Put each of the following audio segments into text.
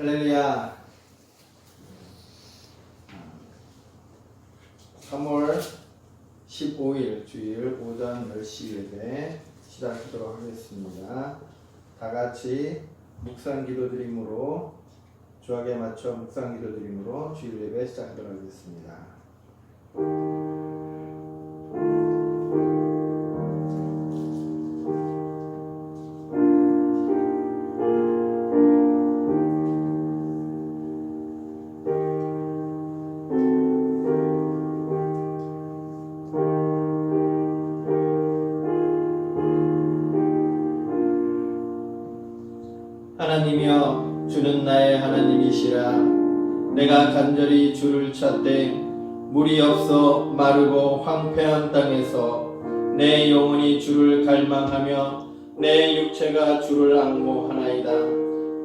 할렐루야. 3월 15일 주일 오전 10시 예배 시작하도록 하겠습니다. 다 같이 묵상 기도 드림으로 주학에 맞춰 묵상 기도 드림으로 주일 예배 시작하도록 하겠습니다. 하나님이여, 주는 나의 하나님이시라. 내가 간절히 주를 찾되 물이 없어 마르고 황폐한 땅에서 내 영혼이 주를 갈망하며 내 육체가 주를 앙모하나이다.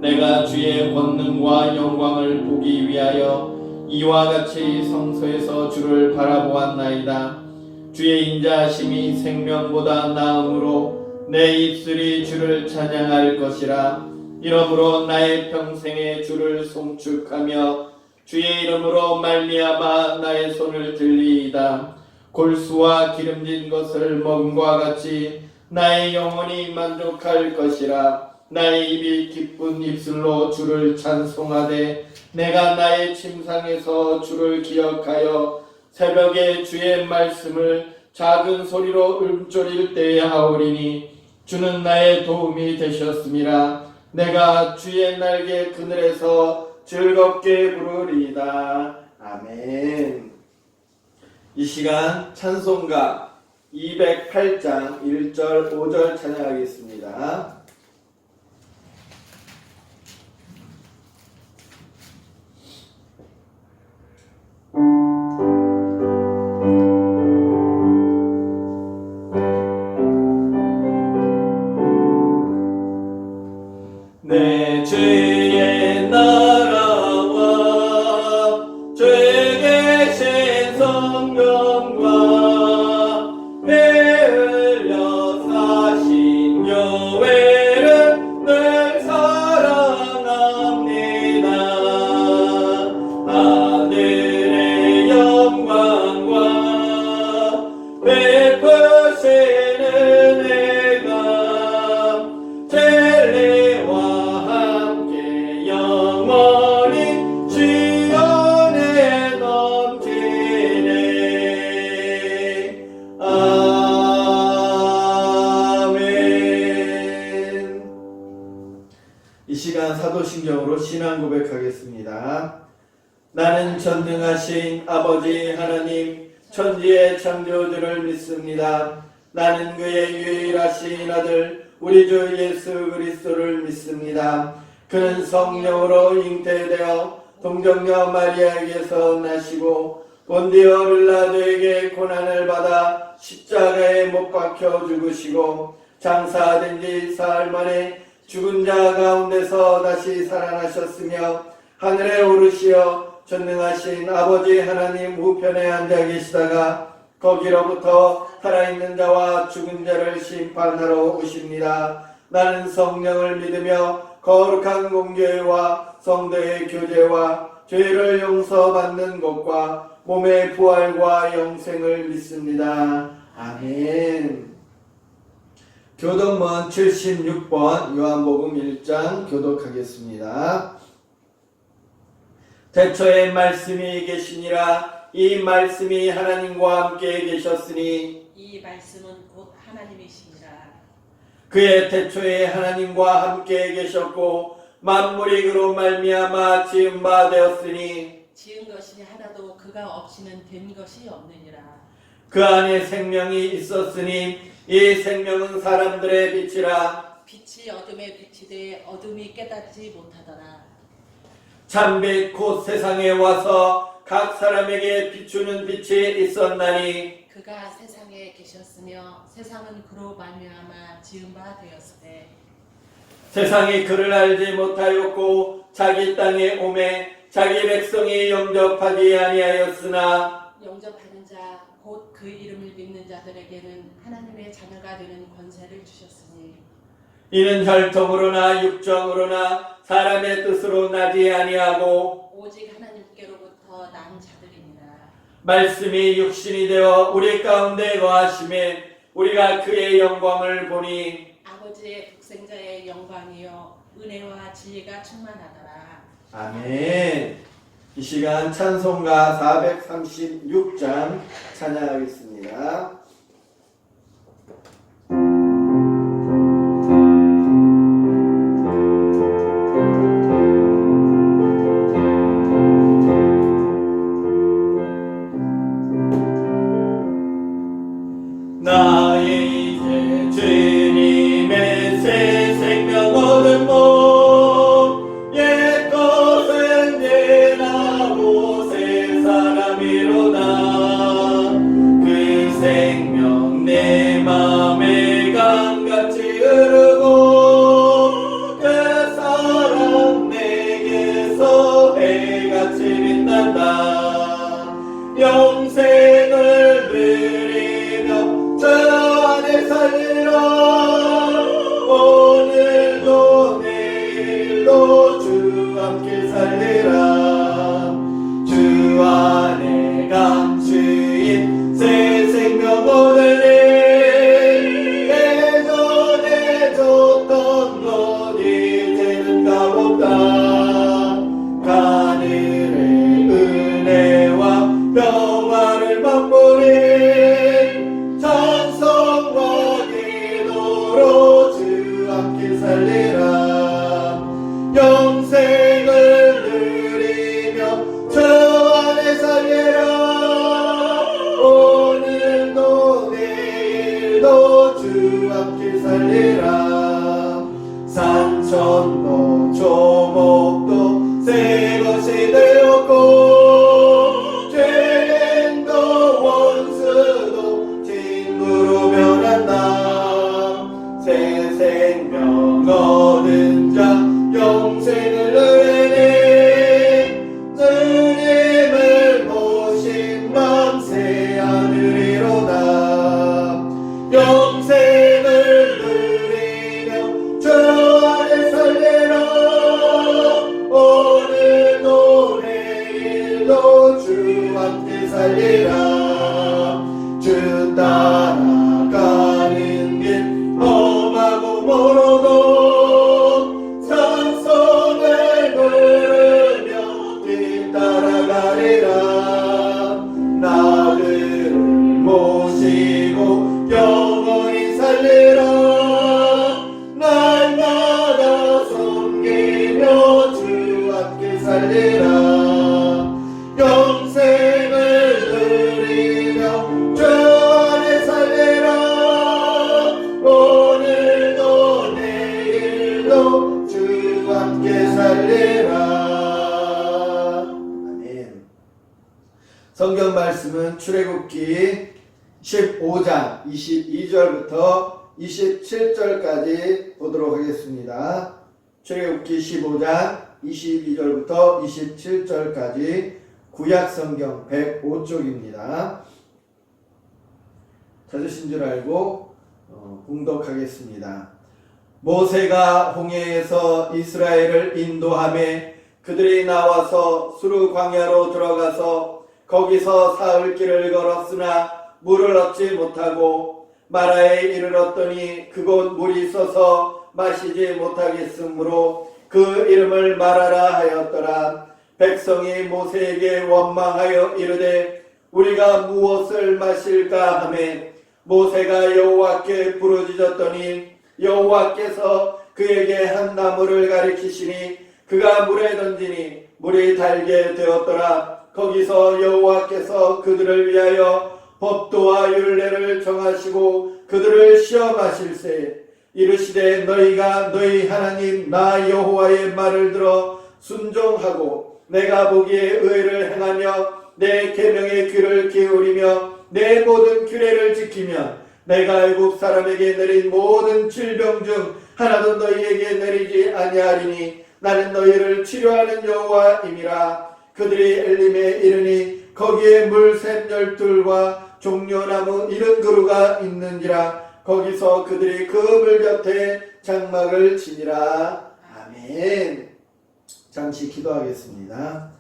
내가 주의 권능과 영광을 보기 위하여 이와 같이 성소에서 주를 바라보았나이다. 주의 인자하심이 생명보다 나음으로 내 입술이 주를 찬양할 것이라. 이러므로 나의 평생에 주를 송축하며 주의 이름으로 말미암아 나의 손을 들리이다. 골수와 기름진 것을 먹음과 같이 나의 영혼이 만족할 것이라. 나의 입이 기쁜 입술로 주를 찬송하되 내가 나의 침상에서 주를 기억하여 새벽에 주의 말씀을 작은 소리로 음조릴 때에 하오리니 주는 나의 도움이 되셨음이라. 내가 주의 날개 그늘에서 즐겁게 부르리이다. 아멘. 이 시간 찬송가 208장 1절 5절 찬양하겠습니다. 내 죄의 나라와 죄 계신 성령과 배흘려 사신 교회를 늘 사랑합니다. 아들의 영광과 베푸시는 은혜가 사도신경으로 신앙 고백하겠습니다. 나는 전능하신 아버지 하나님 천지의 창조주를 믿습니다. 나는 그의 유일하신 아들 우리 주 예수 그리스도를 믿습니다. 그는 성령으로 잉태되어 동정녀 마리아에게서 나시고 본디오 빌라도에게 고난을 받아 십자가에 못 박혀 죽으시고 장사된 지 사흘 만에 죽은 자 가운데서 다시 살아나셨으며 하늘에 오르시어 전능하신 아버지 하나님 우편에 앉아 계시다가 거기로부터 살아있는 자와 죽은 자를 심판하러 오십니다. 나는 성령을 믿으며 거룩한 공교회와 성도의 교제와 죄를 용서받는 것과 몸의 부활과 영생을 믿습니다. 아멘. 교독문 76번 요한복음 1장 교독하겠습니다. 태초에 말씀이 계시니라. 이 말씀이 하나님과 함께 계셨으니 이 말씀은 곧 하나님이시니라. 그의 태초에 하나님과 함께 계셨고 만물이 그로 말미암아 지은 바 되었으니 지은 것이 하나도 그가 없이는 된 것이 없느니라. 그 안에 생명이 있었으니 이 생명은 사람들의 빛이라. 빛이 어둠에 비치되 어둠이 깨닫지 못하더라. 참빛 곧 세상에 와서 각 사람에게 비추는 빛이 있었나니 그가 세상에 계셨으며 세상은 그로 말미암아 지은 바 되었으되 세상이 그를 알지 못하였고 자기 땅에 오매 자기 백성이 영접하지 아니하였으나 영접하는 자 곧 그 이름을 믿는 자들에게는 하나님의 자녀가 되는 권세를 주셨으니 이는 혈통으로나 육정으로나 사람의 뜻으로 나지 아니하고 오직 하나님께로부터 난 자들이니라. 말씀이 육신이 되어 우리 가운데 거하심에 우리가 그의 영광을 보니 아버지의 독생자의 영광이요 은혜와 지혜가 충만하더라. 아멘. 이 시간 찬송가 436장 찬양하겠습니다. 나의 이제 주님의 새 생명 얻은 몸 옛 것은 지나고 새 사람이로다. 그 생명 내 맘에 강같이 흐르고 그 사랑 내게서 해같이 빛난다. 영생을 누리며 저 안에 살리라. 오늘도 내일도 주 함께 살리라. 주 안에 감추인 새 생명 얻으니 예전에 줬던 것 이제는 값없다. 하늘의 은혜와 평화를 맛보니 찬송과 기도로 주 함께 살리라. 영생을 누리며 저 안에 살리라. 오늘도 내일도 주 함께 살리라. 산천도 조목도 새 것이 되었고 죄인도 원수도 친구로 변한다. 새 생명 얻은 자 영생을 누리니 주님을 보신 밤 새 하늘이로다. 영생을 누리며 주 안에 살리라. 오늘도 내일도 주 함께 살리라. 주 따라가는 길 험하고 멀어도 찬송을 부르며 뒤따라가리라. 나를 모시고 영원히 살리라. 날마다 섬기며 주 함께 살리라. 영생을 누리며 주 안에 살리라. 오늘도 내일도 주 함께 살리라. 아멘. 성경 말씀은 출애굽기 15장 22절부터 27절까지 보도록 하겠습니다. 출애굽기 15장 22절부터 27절까지 구약성경 105쪽입니다. 찾으신 줄 알고 봉독하겠습니다. 모세가 홍해에서 이스라엘을 인도하매 그들이 나와서 수르 광야로 들어가서 거기서 사흘 길을 걸었으나 물을 얻지 못하고 마라에 이르렀더니 그곳 물이 있어서 마시지 못하겠으므로 그 이름을 마라라 하였더라. 백성이 모세에게 원망하여 이르되 우리가 무엇을 마실까 하매 모세가 여호와께 부르짖었더니 여호와께서 그에게 한 나무를 가리키시니 그가 물에 던지니 물이 달게 되었더라. 거기서 여호와께서 그들을 위하여 법도와 율례를 정하시고 그들을 시험하실세 이르시되 너희가 너희 하나님 나 여호와의 말을 들어 순종하고 내가 보기에 의를 행하며 내 계명의 귀를 기울이며 내 모든 규례를 지키면 내가 애굽 사람에게 내린 모든 질병 중 하나도 너희에게 내리지 아니하리니 나는 너희를 치료하는 여호와임이라. 그들이 엘림에 이르니 거기에 물샘 12과 종려나무 70그루가 있는지라. 거기서 그들이 그물 곁에 장막을 치니라. 아멘. 잠시 기도하겠습니다.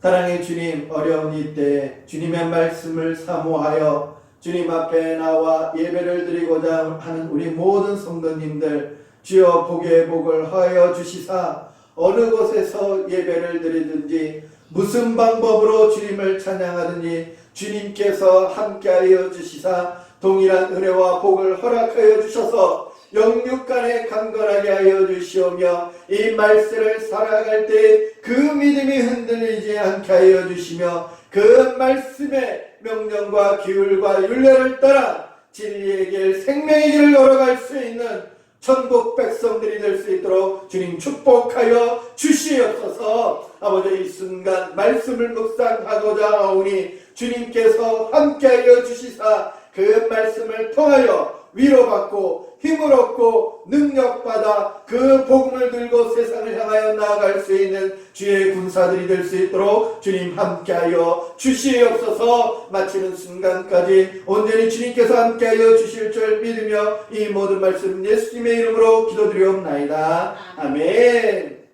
사랑의 주님, 어려운 이때 주님의 말씀을 사모하여 주님 앞에 나와 예배를 드리고자 하는 우리 모든 성도님들, 주여 복의 복을 하여 주시사 어느 곳에서 예배를 드리든지 무슨 방법으로 주님을 찬양하든지 주님께서 함께하여 주시사 동일한 은혜와 복을 허락하여 주셔서 영육간에 강건하게 하여 주시오며 이 말씀을 살아갈 때 그 믿음이 흔들리지 않게 하여 주시며 그 말씀의 명령과 규율과 율례를 따라 진리의 길 생명의 길을 걸어갈 수 있는 천국 백성들이 될 수 있도록 주님 축복하여 주시옵소서. 아버지, 이 순간 말씀을 묵상하고자 하오니 주님께서 함께하여 주시사 그 말씀을 통하여 위로받고 힘을 얻고 능력받아 그 복음을 들고 세상을 향하여 나아갈 수 있는 주의 군사들이 될 수 있도록 주님 함께하여 주시옵소서. 마치는 순간까지 온전히 주님께서 함께하여 주실 줄 믿으며 이 모든 말씀 예수님의 이름으로 기도드리옵나이다. 아멘.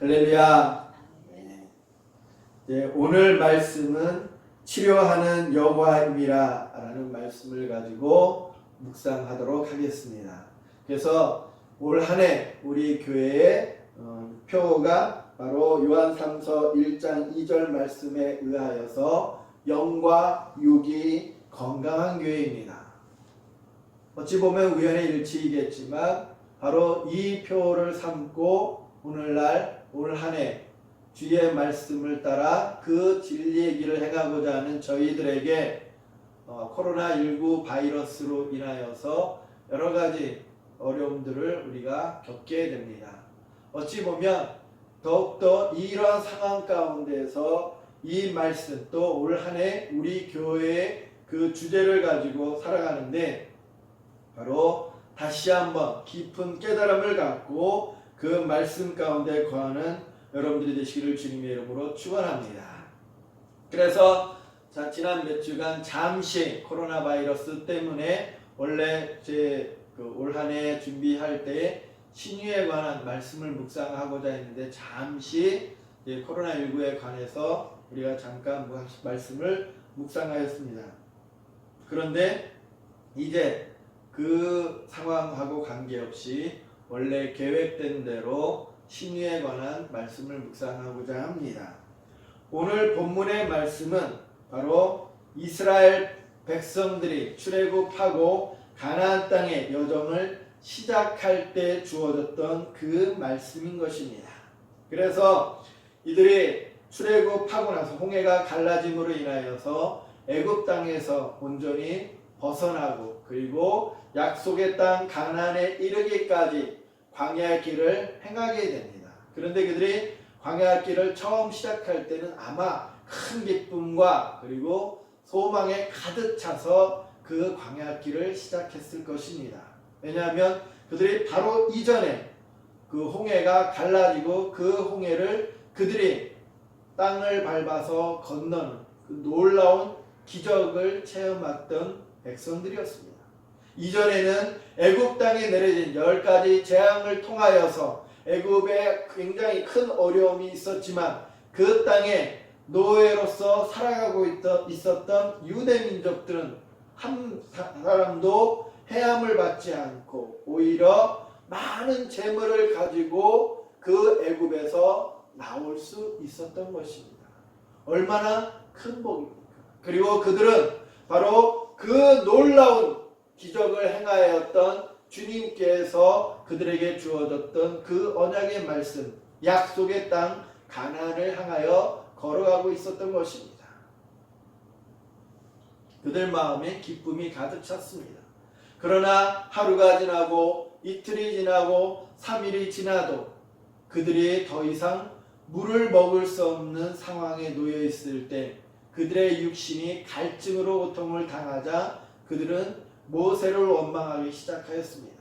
할렐루야. 오늘 말씀은 치료하는 여호와임이라 라는 말씀을 가지고 묵상하도록 하겠습니다. 그래서 올 한 해 우리 교회의 표가 바로 요한삼서 1장 2절 말씀에 의하여서 영과 육이 건강한 교회입니다. 어찌 보면 우연의 일치이겠지만 바로 이 표를 삼고 오늘날 올 한 해 주의 말씀을 따라 그 진리의 길을 행하고자 하는 저희들에게 코로나19 바이러스로 인하여서 여러 가지 어려움들을 우리가 겪게 됩니다. 어찌 보면 더욱더 이러한 상황 가운데서 이 말씀 또 올 한 해 우리 교회의 그 주제를 가지고 살아가는데 바로 다시 한번 깊은 깨달음을 갖고 그 말씀 가운데 거하는 여러분들이 되시기를 주님의 이름으로 축원합니다. 그래서 지난 몇 주간 잠시 코로나 바이러스 때문에 원래 제 올 한 해 준비할 때 신유에 관한 말씀을 묵상하고자 했는데 잠시 코로나19에 관해서 우리가 잠깐 말씀을 묵상하였습니다. 그런데 이제 그 상황하고 관계없이 원래 계획된 대로 신유에 관한 말씀을 묵상하고자 합니다. 오늘 본문의 말씀은 바로 이스라엘 백성들이 출애굽하고 가나안 땅의 여정을 시작할 때 주어졌던 그 말씀인 것입니다. 그래서 이들이 출애굽하고 나서 홍해가 갈라짐으로 인하여서 애굽 땅에서 온전히 벗어나고 그리고 약속의 땅 가나안에 이르기까지 광야 길을 행하게 됩니다. 그런데 그들이 광야 길을 처음 시작할 때는 아마 큰 기쁨과 그리고 소망에 가득 차서 그 광야 길을 시작했을 것입니다. 왜냐하면 그들이 바로 이전에 그 홍해가 갈라지고 그 홍해를 그들이 땅을 밟아서 건너는 그 놀라운 기적을 체험했던 백성들이었습니다. 이전에는 애굽 땅에 내려진 10가지 재앙을 통하여서 애굽에 굉장히 큰 어려움이 있었지만 그 땅에 노예로서 살아가고 있었던 유대 민족들은 한 사람도 해함을 받지 않고 오히려 많은 재물을 가지고 그 애굽에서 나올 수 있었던 것입니다. 얼마나 큰 복입니까? 그리고 그들은 바로 그 놀라운 기적을 행하였던 주님께서 그들에게 주어졌던 그 언약의 말씀, 약속의 땅 가나안을 향하여 걸어가고 있었던 것입니다. 그들 마음에 기쁨이 가득 찼습니다. 그러나 하루가 지나고 이틀이 지나고 3일이 지나도 그들이 더 이상 물을 먹을 수 없는 상황에 놓여 있을 때 그들의 육신이 갈증으로 고통을 당하자 그들은 모세를 원망하기 시작하였습니다.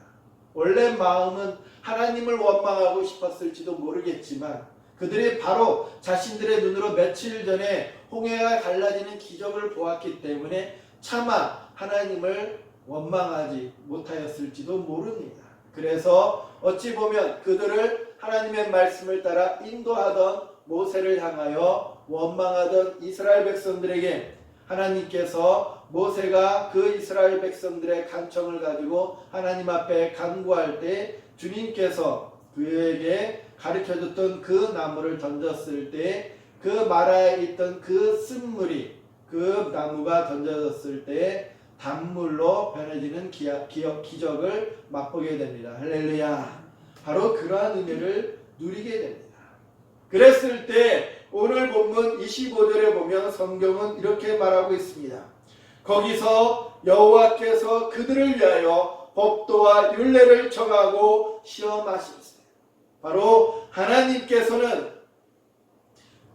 원래 마음은 하나님을 원망하고 싶었을지도 모르겠지만 그들이 바로 자신들의 눈으로 며칠 전에 홍해가 갈라지는 기적을 보았기 때문에 차마 하나님을 원망하지 못하였을지도 모릅니다. 그래서 어찌 보면 그들을 하나님의 말씀을 따라 인도하던 모세를 향하여 원망하던 이스라엘 백성들에게 하나님께서 모세가 그 이스라엘 백성들의 간청을 가지고 하나님 앞에 간구할 때 주님께서 그에게 가르쳐줬던 그 나무를 던졌을 때 그 마라에 있던 그 쓴물이 그 나무가 던져졌을 때 단물로 변해지는 기적을 맛보게 됩니다. 할렐루야. 바로 그러한 은혜를 누리게 됩니다. 그랬을 때 오늘 본문 25절에 보면 성경은 이렇게 말하고 있습니다. 거기서 여호와께서 그들을 위하여 법도와 율례를 정하고 시험하시세. 바로 하나님께서는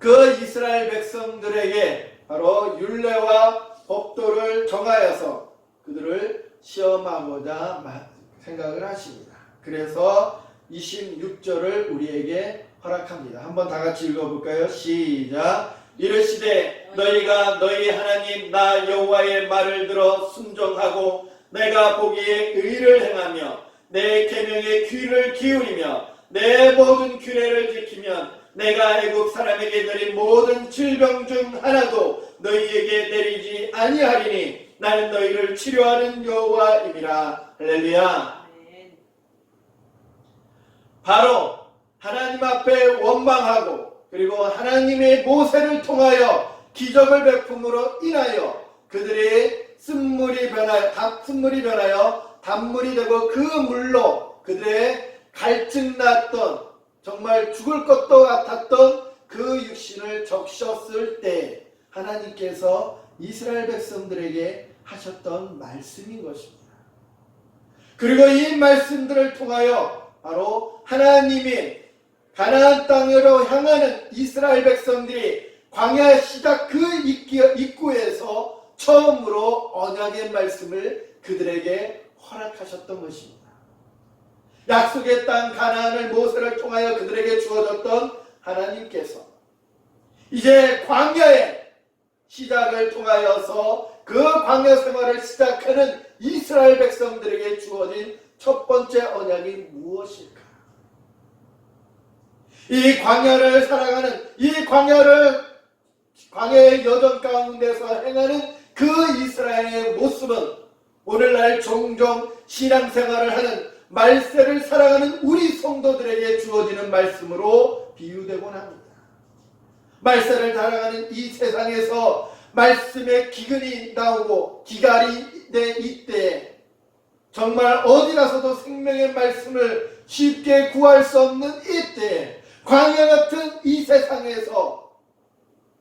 그 이스라엘 백성들에게 바로 율례와 법도를 정하여서 그들을 시험하고자 생각을 하십니다. 그래서 26절을 우리에게 허락합니다. 한번 다 같이 읽어볼까요? 시작. 이르시되 너희가 너희 하나님 나 여호와의 말을 들어 순종하고 내가 보기에 의를 행하며 내 계명에 귀를 기울이며 내 모든 규례를 지키면 내가 애국 사람에게 내린 모든 질병 중 하나도 너희에게 내리지 아니하리니 나는 너희를 치료하는 여호와임이라. 할렐루야. 바로 하나님 앞에 원망하고 그리고 하나님의 모세를 통하여 기적을 베품으로 인하여 그들의 쓴물이 변하여 단물이 되고 그 물로 그들의 갈증났던 정말 죽을 것도 같았던 그 육신을 적셨을 때 하나님께서 이스라엘 백성들에게 하셨던 말씀인 것입니다. 그리고 이 말씀들을 통하여 바로 하나님이 가나안 땅으로 향하는 이스라엘 백성들이 광야 시작 그 입구에서 처음으로 언약의 말씀을 그들에게 허락하셨던 것입니다. 약속의 땅 가나안을 모세를 통하여 그들에게 주어졌던 하나님께서 이제 광야의 시작을 통하여서 그 광야 생활을 시작하는 이스라엘 백성들에게 주어진 첫 번째 언약이 무엇일까? 이 광야를 살아가는 이 광야의 여정 가운데서 행하는 그 이스라엘의 모습은 오늘날 종종 신앙생활을 하는 말세를 살아가는 우리 성도들에게 주어지는 말씀으로 비유되곤 합니다. 말세를 살아가는 이 세상에서 말씀의 기근이 나오고 기갈이 내 이때 정말 어디 가서도 생명의 말씀을 쉽게 구할 수 없는 이때 광야 같은 이 세상에서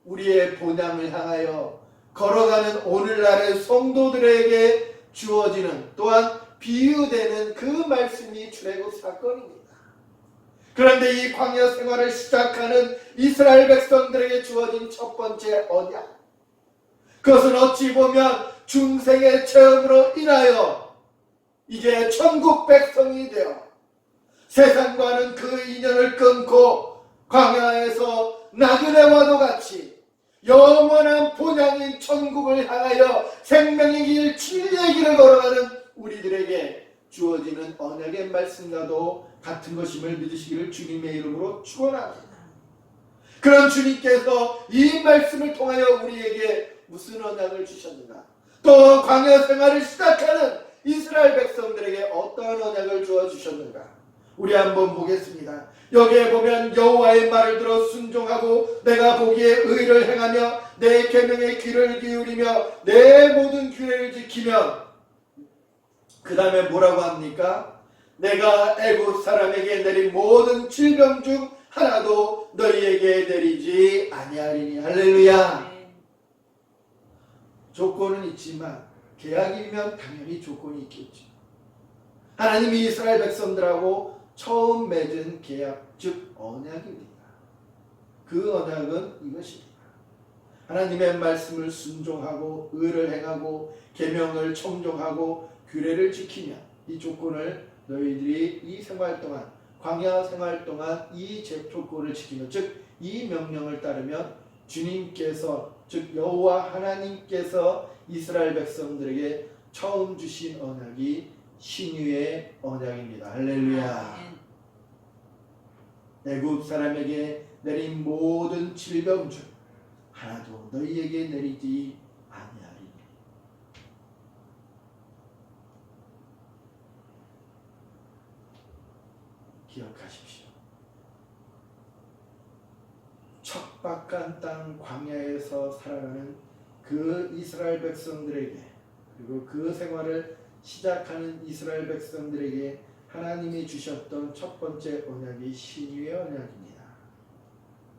우리의 본향을 향하여 걸어가는 오늘날의 성도들에게 주어지는 또한 비유되는 그 말씀이 출애굽 사건입니다. 그런데 이 광야 생활을 시작하는 이스라엘 백성들에게 주어진 첫 번째 언약, 그것은 어찌 보면 중생의 체험으로 인하여 이제 천국 백성이 되어 세상과는 그 인연을 끊고 광야에서 나그네와도 같이 영원한 본향인 천국을 향하여 생명의 길, 진리의 길을 걸어가는 우리들에게 주어지는 언약의 말씀과도 같은 것임을 믿으시기를 주님의 이름으로 축원합니다. 그런 주님께서 이 말씀을 통하여 우리에게 무슨 언약을 주셨는가? 또 광야 생활을 시작하는 이스라엘 백성들에게 어떠한 언약을 주어 주셨는가? 우리 한번 보겠습니다. 여기에 보면 여호와의 말을 들어 순종하고 내가 보기에 의를 행하며 내 계명에 귀를 기울이며 내 모든 규례를 지키면 그 다음에 뭐라고 합니까? 내가 애굽 사람에게 내린 모든 질병 중 하나도 너희에게 내리지 아니하리니. 할렐루야. 조건은 있지만 계약이면 당연히 조건이 있겠죠. 하나님이 이스라엘 백성들하고 처음 맺은 계약, 즉 언약입니다. 그 언약은 이것입니다. 하나님의 말씀을 순종하고 의를 행하고 계명을 청종하고 규례를 지키면 이 조건을 너희들이 이 생활 동안 광야 생활 동안 이 조건을 지키면 즉 이 명령을 따르면 주님께서 즉 여호와 하나님께서 이스라엘 백성들에게 처음 주신 언약이 신유의 언약입니다. 할렐루야. 아멘. 애굽 사람에게 내린 모든 질병 중 하나도 너희에게 내리지 아니하리니. 기억하십시오. 척박한 땅 광야에서 살아가는 그 이스라엘 백성들에게, 그리고 그 생활을 시작하는 이스라엘 백성들에게 하나님이 주셨던 첫 번째 언약이 신유의 언약입니다.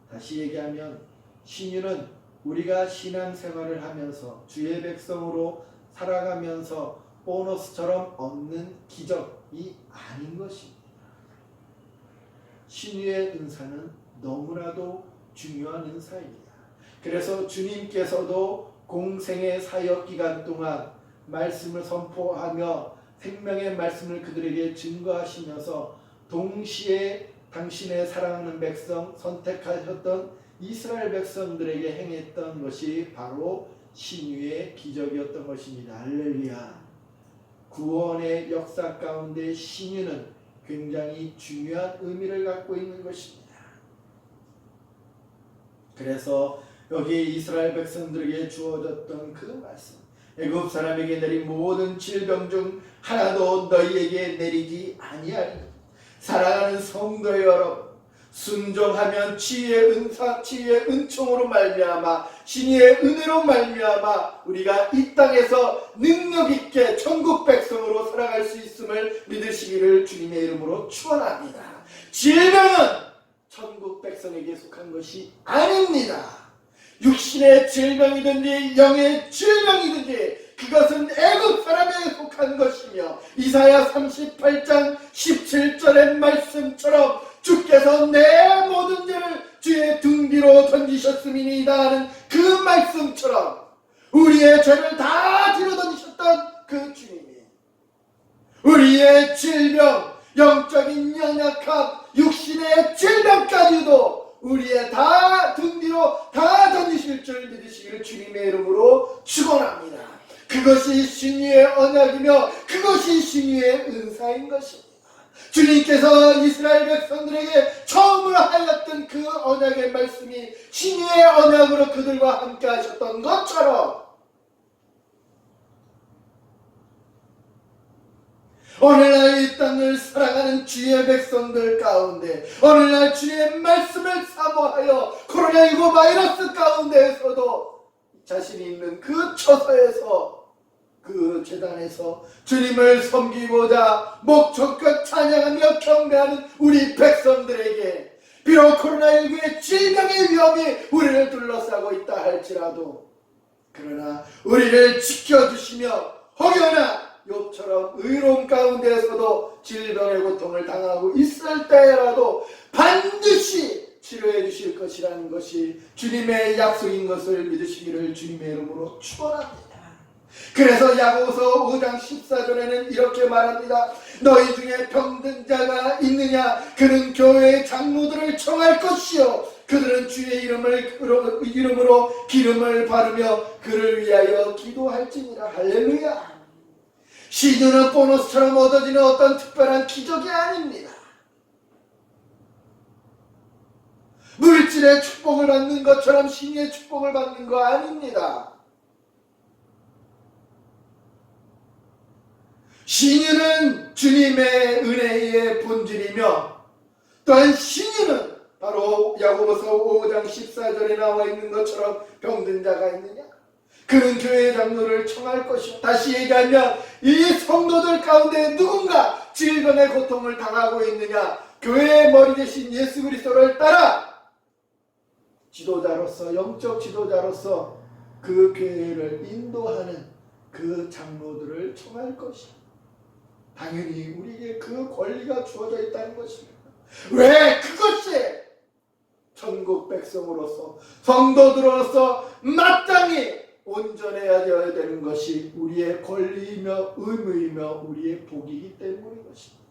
다시 얘기하면 신유는 우리가 신앙생활을 하면서 주의 백성으로 살아가면서 보너스처럼 얻는 기적이 아닌 것입니다. 신유의 은사는 너무나도 중요한 은사입니다. 그래서 주님께서도 공생의 사역 기간 동안 말씀을 선포하며 생명의 말씀을 그들에게 증거하시면서 동시에 당신의 사랑하는 백성, 선택하셨던 이스라엘 백성들에게 행했던 것이 바로 신유의 기적이었던 것입니다. 할렐루야. 구원의 역사 가운데 신유는 굉장히 중요한 의미를 갖고 있는 것입니다. 그래서 여기 이스라엘 백성들에게 주어졌던 그 말씀, 애굽 사람에게 내린 모든 질병 중 하나도 너희에게 내리지 아니하리니. 사랑하는 성도 여러분, 순종하면 치유의 은사, 치유의 은총으로 말미암아 신의 은혜로 말미암아 우리가 이 땅에서 능력 있게 천국 백성으로 살아갈 수 있음을 믿으시기를 주님의 이름으로 축원합니다. 질병은 천국 백성에게 속한 것이 아닙니다. 육신의 질병이든지 영의 질병이든지 그것은 애굽 사람에게 속한 것이며, 이사야 38장 17절의 말씀처럼 주께서 내 모든 죄를 주의 등 뒤로 던지셨음이니이다 하는 그 말씀처럼 우리의 죄를 다 뒤로 던지셨던 그 주님이 우리의 질병, 영적인 연약함, 육신의 질병까지도 우리의 다 등 뒤로 다 던지실 줄 믿으시기를 주님의 이름으로 축원합니다. 그것이 신유의 언약이며 그것이 신유의 은사인 것입니다. 주님께서 이스라엘 백성들에게 처음으로 하였던 그 언약의 말씀이 신유의 언약으로 그들과 함께 하셨던 것처럼 오늘날 이 땅을 살아가는 주의 백성들 가운데 오늘날 주의 말씀을 사모하여 코로나19 바이러스 가운데에서도 자신이 있는 그 처소에서 그 제단에서 주님을 섬기고자 목적껏 찬양하며 경배하는 우리 백성들에게 비록 코로나19의 질병의 위험이 우리를 둘러싸고 있다 할지라도 그러나 우리를 지켜주시며 혹여나 욥처럼 의로움 가운데에서도 질병의 고통을 당하고 있을 때라도 반드시 치료해 주실 것이라는 것이 주님의 약속인 것을 믿으시기를 주님의 이름으로 축원합니다. 그래서 야고보서 5장 14절에는 이렇게 말합니다. 너희 중에 병든 자가 있느냐? 그는 교회의 장로들을 청할 것이요 그들은 주의 이름으로 기름을 바르며 그를 위하여 기도할지니라. 할렐루야. 신유는 보너스처럼 얻어지는 어떤 특별한 기적이 아닙니다. 물질의 축복을 받는 것처럼 신유의 축복을 받는 거 아닙니다. 신유는 주님의 은혜의 본질이며 또한 신유는 바로 야고보서 5장 14절에 나와 있는 것처럼 병든 자가 있느냐? 그는 교회의 장로를 청할 것이요. 다시 얘기하면 이 성도들 가운데 누군가 질병의 고통을 당하고 있느냐? 교회의 머리 대신 예수 그리스도를 따라 지도자로서, 영적 지도자로서 그 교회를 인도하는 그 장로들을 청할 것이요. 당연히 우리에게 그 권리가 주어져 있다는 것입니다. 왜? 그것이 천국 백성으로서 성도들로서 마땅히 온전해야 되는 것이 우리의 권리이며 의무이며 우리의 복이기 때문인 것입니다.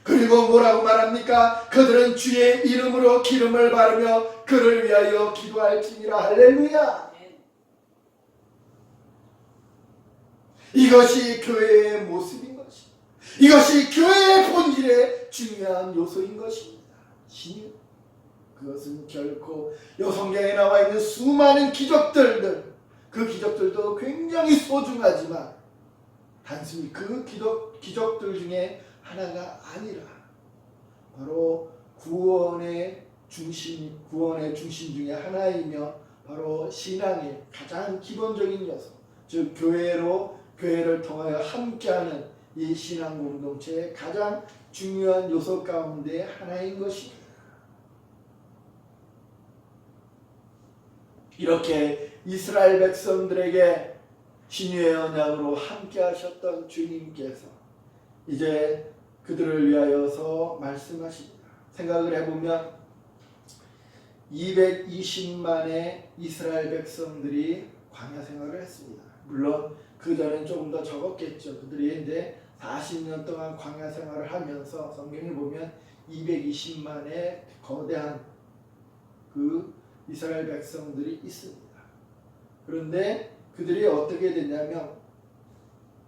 그리고 뭐라고 말합니까? 그들은 주의 이름으로 기름을 바르며 그를 위하여 기도할지니라. 할렐루야. 이것이 교회의 모습인 것입니다. 이것이 교회의 본질의 중요한 요소인 것입니다. 신유. 그것은 결코 이 성경에 나와 있는 수많은 기적들들, 그 기적들도 굉장히 소중하지만 단순히 그 기적들 중에 하나가 아니라 바로 구원의 중심 중에 하나이며 바로 신앙의 가장 기본적인 요소, 즉 교회를 통하여 함께하는 이 신앙 공동체의 가장 중요한 요소 가운데 하나인 것입니다. 이렇게 이스라엘 백성들에게 신유의 언약으로 함께 하셨던 주님께서 이제 그들을 위하여서 말씀하십니다. 생각을 해보면 220만의 이스라엘 백성들이 광야 생활을 했습니다. 물론 그 전엔 조금 더 적었겠죠. 그들이 이제 40년 동안 광야 생활을 하면서 성경에 보면 220만의 거대한 그 이스라엘 백성들이 있습니다. 그런데 그들이 어떻게 됐냐면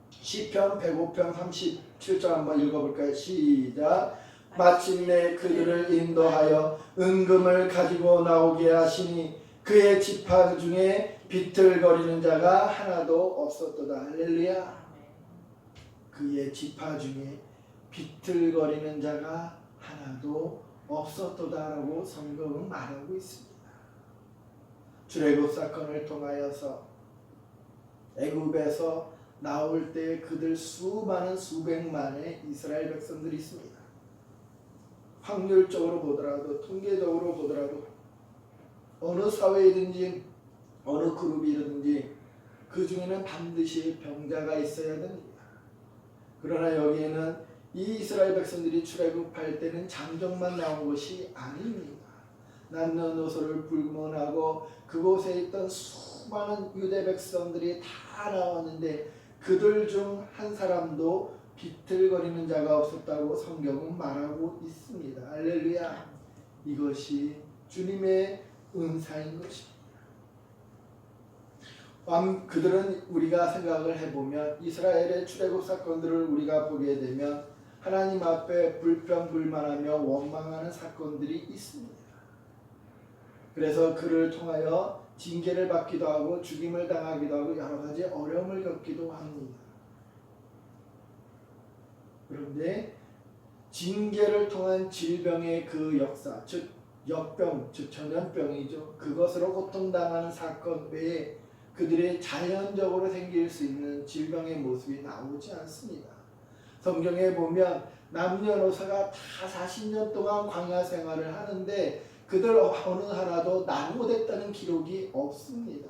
시편 105편 37절 한번 읽어볼까요? 시작. 마침내 그들을 인도하여 은금을 가지고 나오게 하시니 그의 지파 중에 비틀거리는 자가 하나도 없었도다. 할렐루야. 그의 지파 중에 비틀거리는 자가 하나도 없었도다라고 성경은 말하고 있습니다. 출애굽 사건을 통하여서 애굽에서 나올 때 그들 수백만의 이스라엘 백성들이 있습니다. 확률적으로 보더라도 통계적으로 보더라도 어느 사회이든지 어느 그룹이든지 그 중에는 반드시 병자가 있어야 됩니다. 그러나 여기에는 이 이스라엘 백성들이 출애굽할 때는 장정만 나온 것이 아닙니다. 남녀노소를 불문하고 그곳에 있던 수많은 유대 백성들이 다 나왔는데 그들 중 한 사람도 비틀거리는 자가 없었다고 성경은 말하고 있습니다. 할렐루야. 이것이 주님의 은사인 것입니다. 그들은 우리가 생각을 해보면 이스라엘의 출애굽 사건들을 우리가 보게 되면 하나님 앞에 불평불만하며 원망하는 사건들이 있습니다. 그래서 그를 통하여 징계를 받기도 하고 죽임을 당하기도 하고 여러 가지 어려움을 겪기도 합니다. 그런데 징계를 통한 질병의 그 역사, 즉 역병, 즉 전염병이죠. 그것으로 고통당하는 사건 외에 그들의 자연적으로 생길 수 있는 질병의 모습이 나오지 않습니다. 성경에 보면 남녀노소가 다 40년 동안 광야 생활을 하는데 그들 어느 하나도 낙오됐다는 기록이 없습니다.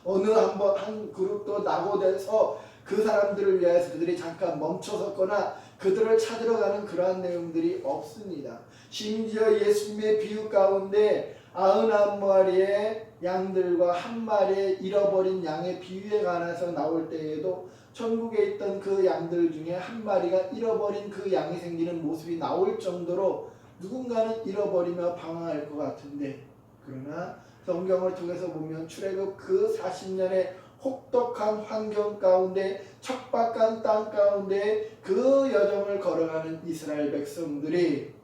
어느 한 그룹도 낙오돼서 그 사람들을 위해서 그들이 잠깐 멈춰섰거나 그들을 찾으러 가는 그러한 내용들이 없습니다. 심지어 예수님의 비유 가운데 99마리의 양들과 한 마리의 잃어버린 양의 비유에 관해서 나올 때에도 천국에 있던 그 양들 중에 한 마리가 잃어버린 그 양이 생기는 모습이 나올 정도로 누군가는 잃어버리며 방황할 것 같은데, 그러나 성경을 통해서 보면 출애굽 그 40년의 혹독한 환경 가운데 척박한 땅 가운데 그 여정을 걸어가는 이스라엘 백성들이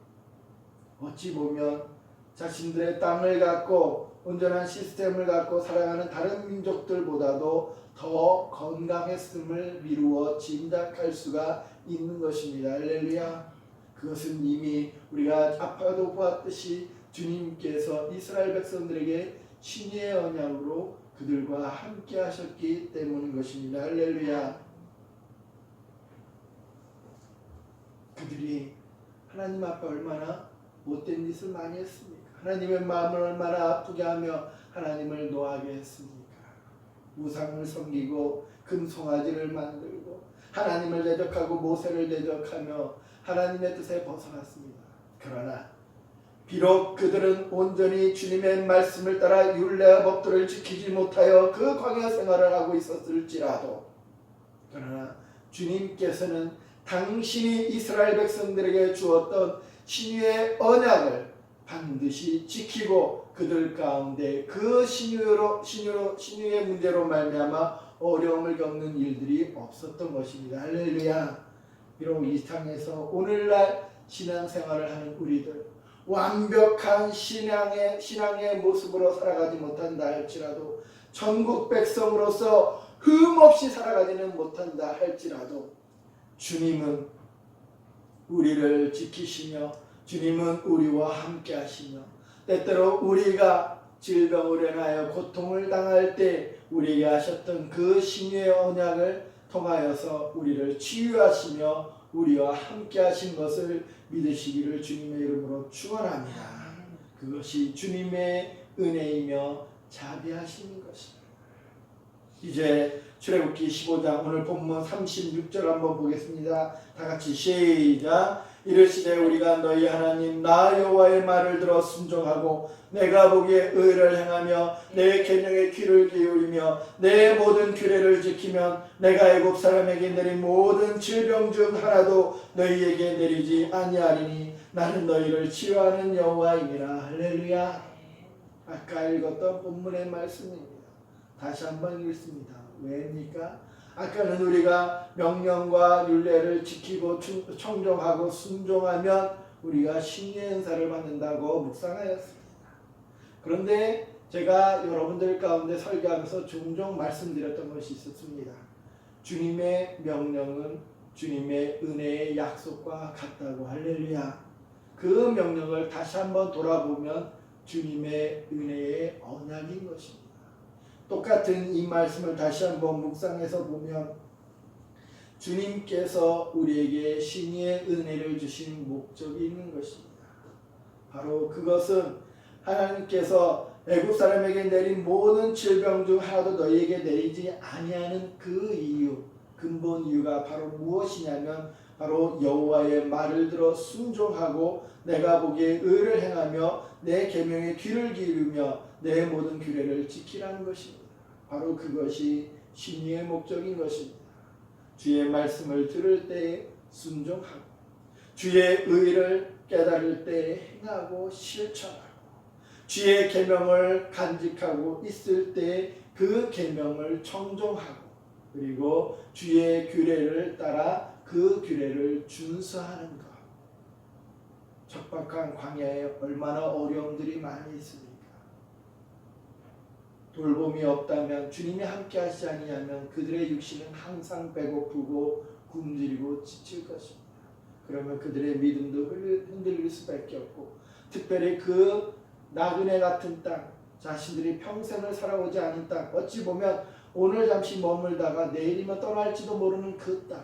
어찌 보면 자신들의 땅을 갖고 온전한 시스템을 갖고 살아가는 다른 민족들보다도 더 건강했음을 미루어 짐작할 수가 있는 것입니다. 할렐루야. 그것은 이미 우리가 아까도 보았듯이 주님께서 이스라엘 백성들에게 신의 언약으로 그들과 함께 하셨기 때문인 것입니다. 할렐루야. 그들이 하나님 앞에 얼마나 못된 짓을 많이 했습니까? 하나님의 마음을 얼마나 아프게 하며 하나님을 노하게 했습니까? 우상을 섬기고 금송아지를 만들고 하나님을 대적하고 모세를 대적하며 하나님의 뜻에 벗어났습니다. 그러나 비록 그들은 온전히 주님의 말씀을 따라 율례와 법도를 지키지 못하여 그 광야 생활을 하고 있었을지라도, 그러나 주님께서는 당신이 이스라엘 백성들에게 주었던 신유의 언약을 반드시 지키고 그들 가운데 그 신유의 문제로 말미암아 어려움을 겪는 일들이 없었던 것입니다. 할렐루야. 비록 이 땅에서 오늘날 신앙생활을 하는 우리들 완벽한 신앙의 모습으로 살아가지 못한다 할지라도, 천국 백성으로서 흠없이 살아가지는 못한다 할지라도, 주님은 우리를 지키시며 주님은 우리와 함께 하시며, 때때로 우리가 질병으로 인하여 고통을 당할 때 우리에게 하셨던 그 신유의 언약을 통하여서 우리를 치유하시며 우리와 함께 하신 것을 믿으시기를 주님의 이름으로 축원합니다. 그것이 주님의 은혜이며 자비하시는 것입니다. 이제 출애굽기 15장 오늘 본문 36절 한번 보겠습니다. 다 같이 시작. 이르시되 우리가 너희 하나님 나 여호와의 말을 들어 순종하고 내가 보기에 의를 행하며 내 계명에 귀를 기울이며 내 모든 규례를 지키면 내가 애굽 사람에게 내린 모든 질병 중 하나도 너희에게 내리지 아니하리니 나는 너희를 치유하는 여호와이니라. 할렐루야. 아까 읽었던 본문의 말씀입니다. 다시 한번 읽습니다. 왜입니까? 아까는 우리가 명령과 율례를 지키고 청종하고 순종하면 우리가 신의 은사를 받는다고 묵상하였습니다. 그런데 제가 여러분들 가운데 설교하면서 종종 말씀드렸던 것이 있었습니다. 주님의 명령은 주님의 은혜의 약속과 같다고. 할렐루야. 그 명령을 다시 한번 돌아보면 주님의 은혜의 언약인 것입니다. 똑같은 이 말씀을 다시 한번 묵상해서 보면 주님께서 우리에게 신의 은혜를 주신 목적이 있는 것입니다. 바로 그것은 하나님께서 애굽 사람에게 내린 모든 질병 중 하나도 너희에게 내리지 아니하는 그 이유, 근본 이유가 바로 무엇이냐면 바로 여호와의 말을 들어 순종하고 내가 보기에 의를 행하며 내 계명에 귀를 기울이며 내 모든 규례를 지키라는 것입니다. 바로 그것이 신의의 목적인 것입니다. 주의 말씀을 들을 때 순종하고 주의 의를 깨달을 때 행하고 실천하고 주의 계명을 간직하고 있을 때 그 계명을 청종하고 그리고 주의 규례를 따라 그 규례를 준수하는 것. 척박한 광야에 얼마나 어려움들이 많이 있습니까? 돌봄이 없다면, 주님이 함께 하시지 아니하면 그들의 육신은 항상 배고프고 굶주리고 지칠 것입니다. 그러면 그들의 믿음도 흔들릴 수밖에 없고, 특별히 그 나그네 같은 땅, 자신들이 평생을 살아오지 않은 땅, 어찌 보면 오늘 잠시 머물다가 내일이면 떠날지도 모르는 그 땅,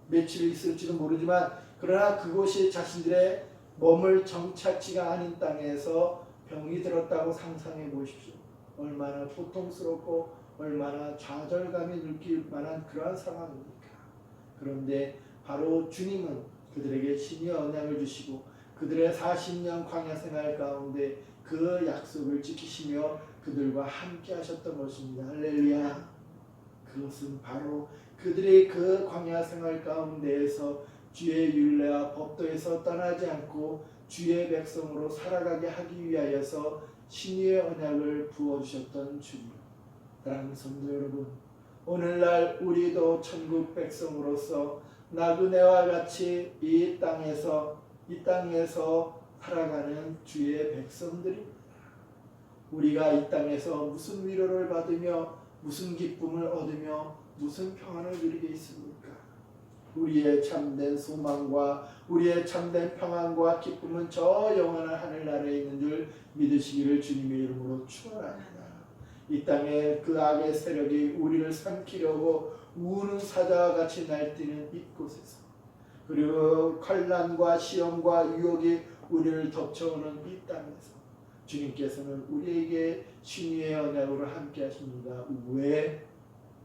며칠 있을지도 모르지만 그러나 그곳이 자신들의 머물 정착지가 아닌 땅에서 병이 들었다고 상상해 보십시오. 얼마나 고통스럽고 얼마나 좌절감이 느낄 만한 그러한 상황입니까? 그런데 바로 주님은 그들에게 신의 언약을 주시고 그들의 40년 광야 생활 가운데 그 약속을 지키시며 그들과 함께 하셨던 것입니다. 할렐루야. 그것은 바로 그들의 그 광야 생활 가운데에서 주의 율례와 법도에서 떠나지 않고 주의 백성으로 살아가게 하기 위하여서 신의 언약을 부어주셨던 주님. 사랑하는 성도 여러분, 오늘날 우리도 천국 백성으로서 나그네와 같이 이 땅에서 살아가는 주의 백성들입니다. 우리가 이 땅에서 무슨 위로를 받으며 무슨 기쁨을 얻으며 무슨 평안을 누리게 있습니까? 우리의 참된 소망과 우리의 참된 평안과 기쁨은 저 영원한 하늘나라에 있는 줄 믿으시기를 주님의 이름으로 축원합니다. 이 땅에 그 악의 세력이 우리를 삼키려고 우는 사자와 같이 날뛰는 이곳에서, 그리고 환난과 시험과 유혹이 우리를 덮쳐오는 이 땅에서 주님께서는 우리에게 신의의 언약으로 함께 하십니다. 왜?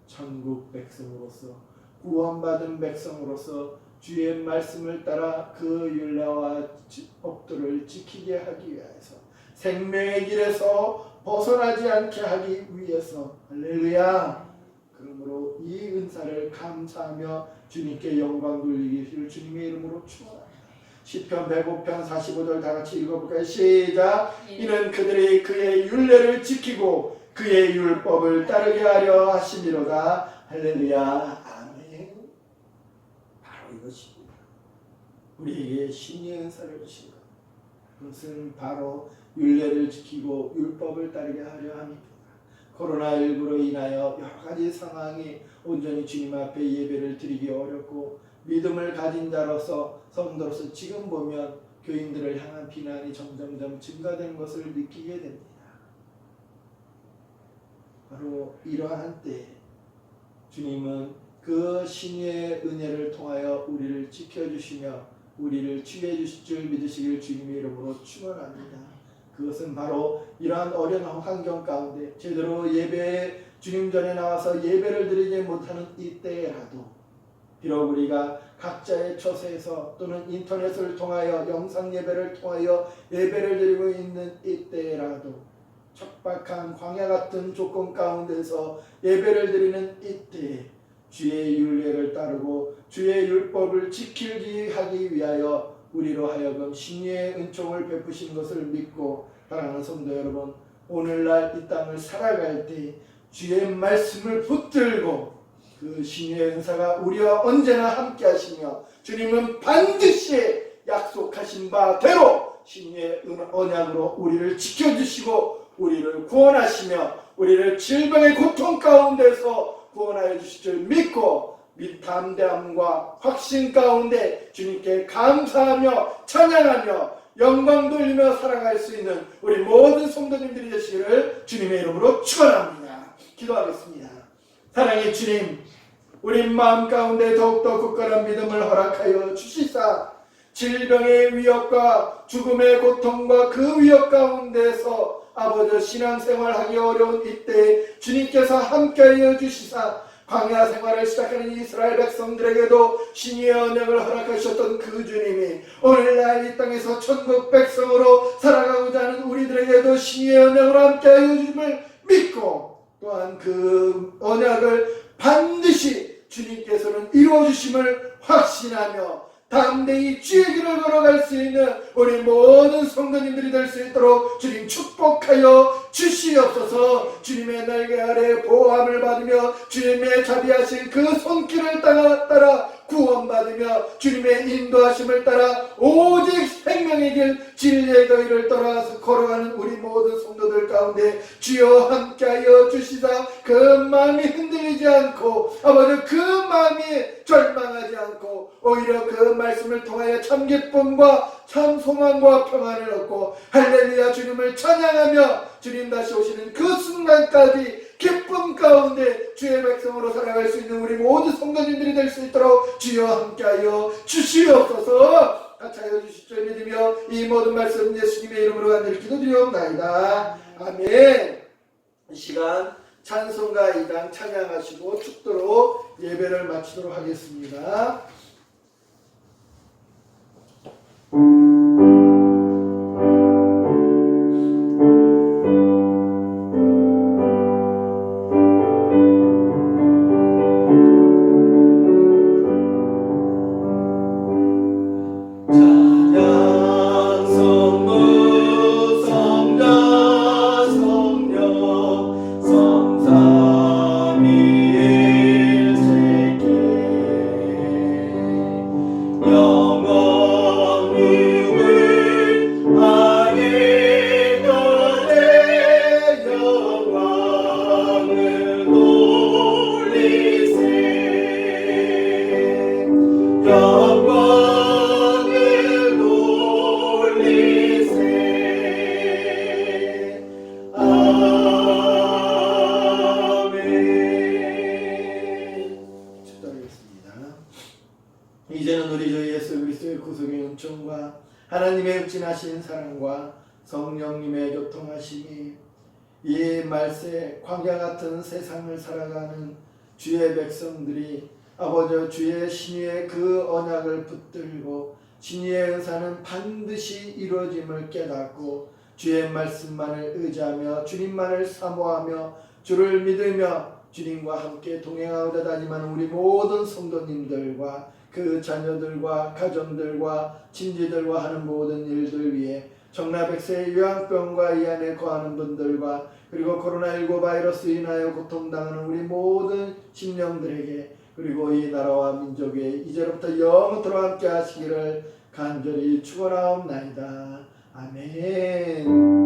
천국 백성으로서, 구원받은 백성으로서 주의 말씀을 따라 그 율례와 법도를 지키게 하기 위해서, 생명의 길에서 벗어나지 않게 하기 위해서. 할렐루야. 그러므로 이 은사를 감사하며 주님께 영광 돌리기를 주님의 이름으로 축원합니다. 시편 105편 45절 다 같이 읽어볼까요? 시작. 이는 그들이 그의 율례를 지키고 그의 율법을 따르게 하려 하심이로다. 할렐루야. 아멘. 바로 이것입니다. 우리에게 신의 은사를 주신 것, 그것은 바로 율례를 지키고 율법을 따르게 하려 합니다. 코로나19로 인하여 여러 가지 상황이 온전히 주님 앞에 예배를 드리기 어렵고, 믿음을 가진 자로서 성도로서 지금 보면 교인들을 향한 비난이 점점점 증가되는 것을 느끼게 됩니다. 바로 이러한 때에 주님은 그 신의 은혜를 통하여 우리를 지켜주시며 우리를 치유해 주실 줄 믿으시길 주님의 이름으로 축원합니다. 그것은 바로 이러한 어려운 환경 가운데 제대로 예배에 주님 전에 나와서 예배를 드리지 못하는 이때라도, 비록 우리가 각자의 처소에서 또는 인터넷을 통하여 영상 예배를 통하여 예배를 드리고 있는 이때라도, 척박한 광야 같은 조건 가운데서 예배를 드리는 이때에 주의 율례를 따르고 주의 율법을 지키기 하기 위하여 우리로 하여금 신의 은총을 베푸신 것을 믿고, 사랑하는 성도 여러분, 오늘날 이 땅을 살아갈 때 주의 말씀을 붙들고 그 신의 은사가 우리와 언제나 함께 하시며, 주님은 반드시 약속하신 바대로 신의 언약으로 우리를 지켜주시고 우리를 구원하시며 우리를 질병의 고통 가운데서 구원하여 주실 줄 믿고, 담대함과 확신 가운데 주님께 감사하며 찬양하며 영광 돌리며 살아갈 수 있는 우리 모든 성도님들이 되시기를 주님의 이름으로 축원합니다. 기도하겠습니다. 사랑의 주님, 우리 마음 가운데 더욱더 굳건한 믿음을 허락하여 주시사 질병의 위협과 죽음의 고통과 그 위협 가운데서 아버지 신앙생활하기 어려운 이때 주님께서 함께하여 주시사 광야 생활을 시작하는 이스라엘 백성들에게도 신의 언약을 허락하셨던 그 주님이 오늘날 이 땅에서 천국 백성으로 살아가고자 하는 우리들에게도 신의 언약으로 함께하여 주심을 믿고, 또한 그 언약을 반드시 주님께서는 이루어주심을 확신하며 담대히 주의 길을 걸어갈 수 있는 우리 모든 성도님들이 될 수 있도록 주님 축복하여 주시옵소서. 주님의 날개 아래 보호함을 받으며 주님의 자비하신 그 손길을 따라 구원받으며 주님의 인도하심을 따라 오직 생명의 길 진리의 거리를 따라서 걸어가는 우리 모든 성도들 가운데 주여 함께하여 주시사 그 마음이 흔들리지 않고, 아버지 그 마음이 절망하지 않고 오히려 그 말씀을 통하여 참 기쁨과 참 소망과 평안을 얻고 할렐루야 주님을 찬양하며 주님 다시 오시는 그 순간까지 기쁨 가운데 주의 백성으로 살아갈 수 있는 우리 모든 성도님들이 될 수 있도록 주여 함께하여 주시옵소서. 같이 하여 주실 줄 믿으며 이 모든 말씀 예수님의 이름으로 간절히 기도드리옵나이다. 아멘. 이 시간 찬송가 2장 찬양하시고 축도로 예배를 마치도록 하겠습니다. 이제는 우리 주 예수 그리스도의 구속의 은총과 하나님의 흑진하신 사랑과 성령님의 교통하심이 이 말세 광야 같은 세상을 살아가는 주의 백성들이 아버지 주의 신의 그 언약을 붙들고 신의 은사는 반드시 이루어짐을 깨닫고 주의 말씀만을 의지하며 주님만을 사모하며 주를 믿으며 주님과 함께 동행하고자 다니는 우리 모든 성도님들과 그 자녀들과 가정들과 친지들과 하는 모든 일들 위해 정라백세의 요양병과 이 안에 거하는 분들과 그리고 코로나19 바이러스로 인하여 고통당하는 우리 모든 심령들에게 그리고 이 나라와 민족에 이제로부터 영원토록 함께 하시기를 간절히 축원하옵나이다. 아멘.